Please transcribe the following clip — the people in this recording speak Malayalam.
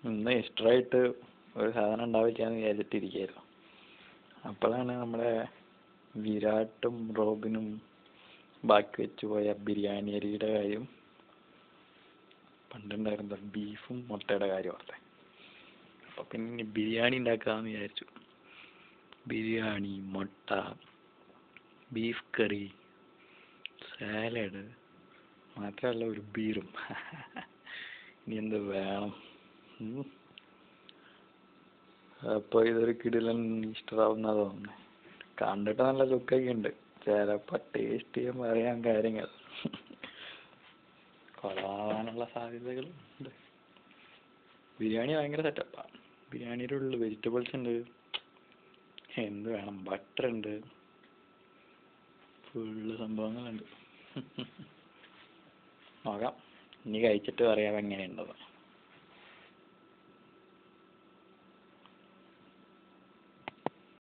ഇന്ന് എക്സ്ട്രാ ആയിട്ട് ഒരു സാധനം ഉണ്ടാവില്ല എന്ന് വിചാരിച്ചിട്ടിരിക്കുകയായിരുന്നു. അപ്പോഴാണ് നമ്മുടെ വിരാട്ടും റോബിനും ബാക്കി വെച്ച് പോയ ബിരിയാണി അരിയുടെ കാര്യം, പണ്ടുണ്ടായിരുന്ന ബീഫും മുട്ടയുടെ കാര്യം ഓർത്തെ. അപ്പോൾ പിന്നെ ബിരിയാണി ഉണ്ടാക്കാമെന്ന് വിചാരിച്ചു. ബിരിയാണി, മുട്ട, ബീഫ് കറി, സാലഡ്, മാത്രമല്ല ഒരു ബീറും. ഇനി എന്ത് വേണം? അപ്പോൾ ഇതൊരു കിടിലൻ ഇഷ്ടമാവുന്ന തോന്നുന്നത്. കണ്ടിട്ട് നല്ല ലുക്കൊക്കെ ഉണ്ട്. ചിലപ്പോൾ ടേസ്റ്റ് ചെയ്യുമ്പോൾ അറിയാൻ കാര്യങ്ങൾ കൊള്ളാവാനുള്ള സാധ്യതകൾ ഉണ്ട്. ബിരിയാണി ഭയങ്കര സെറ്റപ്പാണ്. ബിരിയാണിയുടെ ഉള്ളിൽ വെജിറ്റബിൾസ് ഉണ്ട്, എന്ത് വേണം, ബട്ടർ ഉണ്ട്, ഫുള്ള് സംഭവങ്ങളുണ്ട്. നോക്കാം, ഇനി കഴിച്ചിട്ട് പറയാം എങ്ങനെയുണ്ടെന്ന്.